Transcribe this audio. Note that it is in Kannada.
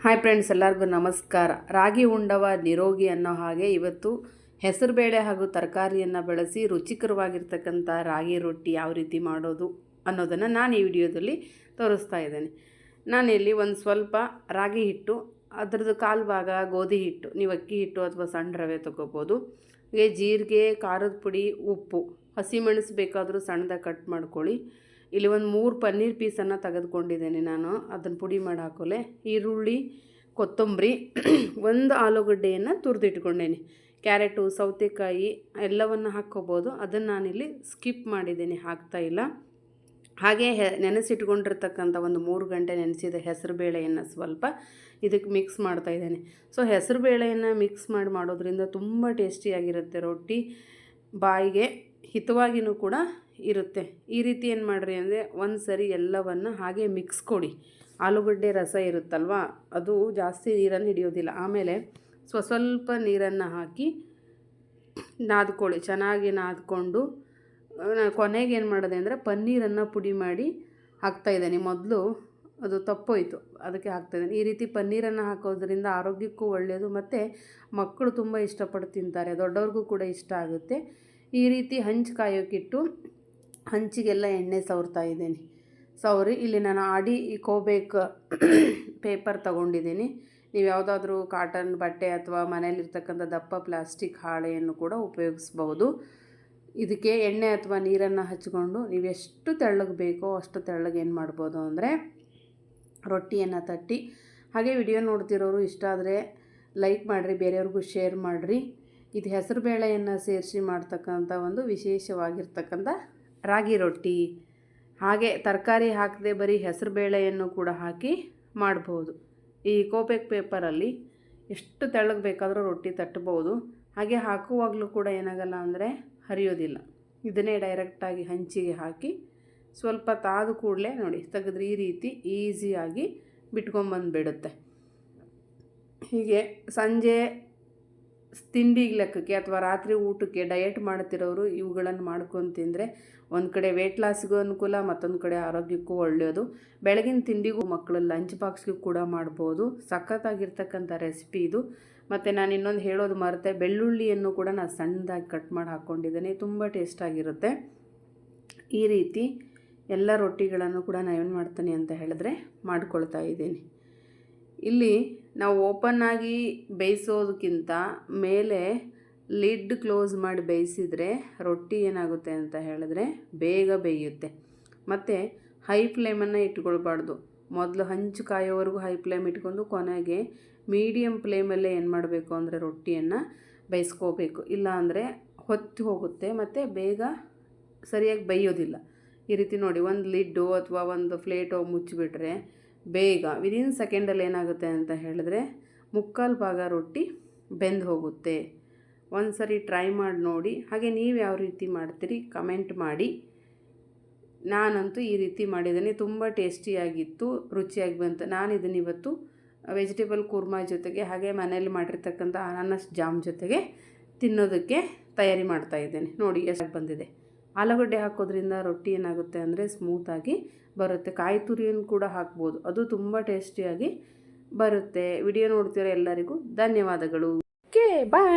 ಹಾಯ್ ಫ್ರೆಂಡ್ಸ್, ಎಲ್ಲರಿಗೂ ನಮಸ್ಕಾರ. ರಾಗಿ ಉಂಡವ ನಿರೋಗಿ ಅನ್ನೋ ಹಾಗೆ ಇವತ್ತು ಹೆಸರುಬೇಳೆ ಹಾಗೂ ತರಕಾರಿಯನ್ನು ಬಳಸಿ ರುಚಿಕರವಾಗಿರ್ತಕ್ಕಂಥ ರಾಗಿ ರೊಟ್ಟಿ ಯಾವ ರೀತಿ ಮಾಡೋದು ಅನ್ನೋದನ್ನು ನಾನು ಈ ವಿಡಿಯೋದಲ್ಲಿ ತೋರಿಸ್ತಾ ಇದ್ದೇನೆ. ನಾನಿಲ್ಲಿ ಒಂದು ಸ್ವಲ್ಪ ರಾಗಿ ಹಿಟ್ಟು, ಅದರದ್ದು ಕಾಲು ಭಾಗ ಗೋಧಿ ಹಿಟ್ಟು, ನೀವು ಅಕ್ಕಿ ಹಿಟ್ಟು ಅಥವಾ ಸಣ್ಣ ರವೆ ತೊಗೋಬೋದು. ಹಾಗೆ ಜೀರಿಗೆ, ಖಾರದ ಪುಡಿ, ಉಪ್ಪು, ಹಸಿಮೆಣಸು ಬೇಕಾದರೂ ಸಣ್ಣದಾಗಿ ಕಟ್ ಮಾಡ್ಕೊಳ್ಳಿ. ಇಲ್ಲಿ ಒಂದು 3 ಪನ್ನೀರ್ ಪೀಸನ್ನು ತೆಗೆದುಕೊಂಡಿದ್ದೇನೆ ನಾನು, ಅದನ್ನು ಪುಡಿ ಮಾಡಿ ಹಾಕೋಲೆ. ಈರುಳ್ಳಿ, ಕೊತ್ತಂಬರಿ, ಒಂದು ಆಲೂಗಡ್ಡೆಯನ್ನು ತುರಿದಿಟ್ಕೊಂಡೇನೆ. ಕ್ಯಾರೆಟು, ಸೌತೆಕಾಯಿ ಎಲ್ಲವನ್ನು ಹಾಕ್ಕೋಬೋದು. ಅದನ್ನು ನಾನಿಲ್ಲಿ ಸ್ಕಿಪ್ ಮಾಡಿದ್ದೇನೆ, ಹಾಕ್ತಾಯಿಲ್ಲ. ಹಾಗೆ ನೆನೆಸಿಟ್ಕೊಂಡಿರ್ತಕ್ಕಂಥ ಒಂದು 3 ಗಂಟೆ ನೆನೆಸಿದ ಹೆಸರುಬೇಳೆಯನ್ನು ಸ್ವಲ್ಪ ಇದಕ್ಕೆ ಮಿಕ್ಸ್ ಮಾಡ್ತಾಯಿದ್ದೇನೆ. ಸೊ ಹೆಸರುಬೇಳೆಯನ್ನು ಮಿಕ್ಸ್ ಮಾಡೋದ್ರಿಂದ ತುಂಬ ಟೇಸ್ಟಿಯಾಗಿರುತ್ತೆ ರೊಟ್ಟಿ, ಬಾಯಿಗೆ ಹಿತವಾಗಿಯೂ ಕೂಡ ಇರುತ್ತೆ. ಈ ರೀತಿ ಏನು ಮಾಡಿರಿ ಅಂದರೆ ಒಂದು ಸರಿ ಎಲ್ಲವನ್ನು ಹಾಗೆ ಮಿಕ್ಸ್ ಕೊಡಿ. ಆಲೂಗಡ್ಡೆ ರಸ ಇರುತ್ತಲ್ವ, ಅದು ಜಾಸ್ತಿ ನೀರನ್ನು ಹಿಡಿಯೋದಿಲ್ಲ. ಆಮೇಲೆ ಸ್ವಲ್ಪ ನೀರನ್ನು ಹಾಕಿ ನಾದ್ಕೊಳ್ಳಿ. ಚೆನ್ನಾಗಿ ನಾದ್ಕೊಂಡು ಕೊನೆಗೆ ಏನು ಮಾಡಿದೆ ಅಂದರೆ ಪನ್ನೀರನ್ನು ಪುಡಿ ಮಾಡಿ ಹಾಕ್ತಾಯಿದ್ದೇನೆ. ಮೊದಲು ಅದು ತಪ್ಪೋಯ್ತು, ಅದಕ್ಕೆ ಹಾಕ್ತಾಯಿದ್ದೇನೆ. ಈ ರೀತಿ ಪನ್ನೀರನ್ನು ಹಾಕೋದ್ರಿಂದ ಆರೋಗ್ಯಕ್ಕೂ ಒಳ್ಳೆಯದು, ಮತ್ತು ಮಕ್ಕಳು ತುಂಬ ಇಷ್ಟಪಟ್ಟು ತಿಂತಾರೆ, ದೊಡ್ಡವ್ರಿಗೂ ಕೂಡ ಇಷ್ಟ ಆಗುತ್ತೆ. ಈ ರೀತಿ ಹಂಚು ಕಾಯೋಕ್ಕಿಟ್ಟು ಹಂಚಿಗೆಲ್ಲ ಎಣ್ಣೆ ಸವರ್ತಾ ಇದ್ದೀನಿ. ಸವರಿ ಇಲ್ಲಿ ನಾನು ಇಕೋಬೇಕು ಪೇಪರ್ ತೊಗೊಂಡಿದ್ದೀನಿ. ನೀವು ಯಾವುದಾದ್ರೂ ಕಾಟನ್ ಬಟ್ಟೆ ಅಥವಾ ಮನೆಯಲ್ಲಿರ್ತಕ್ಕಂಥ ದಪ್ಪ ಪ್ಲಾಸ್ಟಿಕ್ ಹಾಳೆಯನ್ನು ಕೂಡ ಉಪಯೋಗಿಸ್ಬೋದು. ಇದಕ್ಕೆ ಎಣ್ಣೆ ಅಥವಾ ನೀರನ್ನು ಹಚ್ಕೊಂಡು ನೀವು ಎಷ್ಟು ತೆಳ್ಳಗೆ ಬೇಕೋ ಅಷ್ಟು ತೆಳ್ಳಗೆ ಏನು ಮಾಡ್ಬೋದು ಅಂದರೆ ರೊಟ್ಟಿಯನ್ನು ತಟ್ಟಿ. ಹಾಗೆ ವಿಡಿಯೋ ನೋಡ್ತಿರೋರು ಇಷ್ಟ ಆದರೆ ಲೈಕ್ ಮಾಡಿರಿ, ಬೇರೆಯವ್ರಿಗೂ ಶೇರ್ ಮಾಡಿರಿ. ಇದು ಹೆಸರುಬೇಳೆಯನ್ನು ಸೇರಿಸಿ ಮಾಡ್ತಕ್ಕಂಥ ಒಂದು ವಿಶೇಷವಾಗಿರ್ತಕ್ಕಂಥ ರಾಗಿ ರೊಟ್ಟಿ. ಹಾಗೆ ತರಕಾರಿ ಹಾಕದೆ ಬರೀ ಹೆಸರುಬೇಳೆಯನ್ನು ಕೂಡ ಹಾಕಿ ಮಾಡ್ಬೋದು. ಈ ಕೋಪೆಕ್ ಪೇಪರಲ್ಲಿ ಎಷ್ಟು ತೆಳ್ಳಗೆ ಬೇಕಾದರೂ ರೊಟ್ಟಿ ತಟ್ಟಬೋದು. ಹಾಗೆ ಹಾಕುವಾಗಲೂ ಕೂಡ ಏನಾಗಲ್ಲ ಅಂದರೆ ಹರಿಯೋದಿಲ್ಲ. ಇದನ್ನೇ ಡೈರೆಕ್ಟಾಗಿ ಹಂಚಿಗೆ ಹಾಕಿ ಸ್ವಲ್ಪ ತಾದ ಕೂಡಲೇ ನೋಡಿ ತೆಗೆದ್ರೆ ಈ ರೀತಿ ಈಸಿಯಾಗಿ ಬಿಟ್ಕೊಂಬಂದುಬಿಡುತ್ತೆ. ಹೀಗೆ ಸಂಜೆ ತಿಂಡಿಗೆ ಲೆಕ್ಕಕ್ಕೆ ಅಥವಾ ರಾತ್ರಿ ಊಟಕ್ಕೆ ಡಯಟ್ ಮಾಡ್ತಿರೋರು ಇವುಗಳನ್ನು ಮಾಡ್ಕೊಂಡು ತಿಂದರೆ ಒಂದು ಕಡೆ ವೆಯ್ಟ್ ಲಾಸ್ಗೂ ಅನುಕೂಲ, ಮತ್ತೊಂದು ಕಡೆ ಆರೋಗ್ಯಕ್ಕೂ ಒಳ್ಳೆಯದು. ಬೆಳಗಿನ ತಿಂಡಿಗೂ ಮಕ್ಕಳು ಲಂಚ್ ಬಾಕ್ಸ್ಗೂ ಕೂಡ ಮಾಡ್ಬೋದು. ಸಖತ್ತಾಗಿರ್ತಕ್ಕಂಥ ರೆಸಿಪಿ ಇದು. ಮತ್ತು ನಾನು ಇನ್ನೊಂದು ಹೇಳೋದು ಮರೆತೆ, ಬೆಳ್ಳುಳ್ಳಿಯನ್ನು ಕೂಡ ನಾನು ಸಣ್ಣದಾಗಿ ಕಟ್ ಮಾಡಿ ಹಾಕ್ಕೊಂಡಿದ್ದೇನೆ, ತುಂಬ ಟೇಸ್ಟಾಗಿರುತ್ತೆ. ಈ ರೀತಿ ಎಲ್ಲ ರೊಟ್ಟಿಗಳನ್ನು ಕೂಡ ನಾವೇನು ಮಾಡ್ತೀನಿ ಅಂತ ಹೇಳಿದ್ರೆ ಮಾಡ್ಕೊಳ್ತಾ ಇದ್ದೀನಿ. ಇಲ್ಲಿ ನಾವು ಓಪನ್ನಾಗಿ ಬೇಯಿಸೋದಕ್ಕಿಂತ ಮೇಲೆ ಲಿಡ್ ಕ್ಲೋಸ್ ಮಾಡಿ ಬೇಯಿಸಿದರೆ ರೊಟ್ಟಿ ಏನಾಗುತ್ತೆ ಅಂತ ಹೇಳಿದ್ರೆ ಬೇಗ ಬೇಯುತ್ತೆ. ಮತ್ತು ಹೈ ಫ್ಲೇಮನ್ನು ಇಟ್ಕೊಳ್ಬಾರ್ದು. ಮೊದಲು ಹಂಚು ಕಾಯೋವರೆಗೂ ಹೈ ಫ್ಲೇಮ್ ಇಟ್ಕೊಂಡು ಕೊನೆಗೆ ಮೀಡಿಯಮ್ ಫ್ಲೇಮಲ್ಲೇ ಏನು ಮಾಡಬೇಕು ಅಂದರೆ ರೊಟ್ಟಿಯನ್ನು ಬೇಯಿಸ್ಕೋಬೇಕು. ಇಲ್ಲ ಅಂದರೆ ಹೊತ್ತಿ ಹೋಗುತ್ತೆ ಮತ್ತು ಬೇಗ ಸರಿಯಾಗಿ ಬೇಯೋದಿಲ್ಲ. ಈ ರೀತಿ ನೋಡಿ, ಒಂದು ಲಿಡ್ಡು ಅಥವಾ ಒಂದು ಪ್ಲೇಟೋ ಮುಚ್ಚಿಬಿಟ್ರೆ ಬೇಗ ವಿದಿನ್ ಸೆಕೆಂಡಲ್ಲಿ ಏನಾಗುತ್ತೆ ಅಂತ ಹೇಳಿದ್ರೆ 3/4 ಭಾಗ ರೊಟ್ಟಿ ಬೆಂದು ಹೋಗುತ್ತೆ. ಒಂದು ಸರಿ ಟ್ರೈ ಮಾಡಿ ನೋಡಿ. ಹಾಗೆ ನೀವು ಯಾವ ರೀತಿ ಮಾಡ್ತೀರಿ ಕಮೆಂಟ್ ಮಾಡಿ. ನಾನಂತೂ ಈ ರೀತಿ ಮಾಡಿದ್ದೀನಿ, ತುಂಬ ಟೇಸ್ಟಿಯಾಗಿತ್ತು, ರುಚಿಯಾಗಿ ಬಂತು. ನಾನು ಇದನ್ನು ಇವತ್ತು ವೆಜಿಟೇಬಲ್ ಕುರ್ಮಾ ಜೊತೆಗೆ ಹಾಗೆ ಮನೆಯಲ್ಲಿ ಮಾಡಿರ್ತಕ್ಕಂಥ ಅನಾನಸ್ ಜಾಮ್ ಜೊತೆಗೆ ತಿನ್ನೋದಕ್ಕೆ ತಯಾರಿ ಮಾಡ್ತಾಯಿದ್ದೇನೆ. ನೋಡಿ ಎಷ್ಟು ಬಂದಿದೆ. ಆಲೂಗಡ್ಡೆ ಹಾಕೋದ್ರಿಂದ ರೊಟ್ಟಿ ಏನಾಗುತ್ತೆ ಅಂದರೆ ಸ್ಮೂತಾಗಿ ಬರುತ್ತೆ. ಕಾಯಿ ತುರಿಯನ್ನು ಕೂಡ ಹಾಕ್ಬೋದು, ಅದು ತುಂಬ ಟೇಸ್ಟಿಯಾಗಿ ಬರುತ್ತೆ. ವಿಡಿಯೋ ನೋಡ್ತಿರೋ ಎಲ್ಲರಿಗೂ ಧನ್ಯವಾದಗಳು. ಓಕೆ, ಬಾಯ್.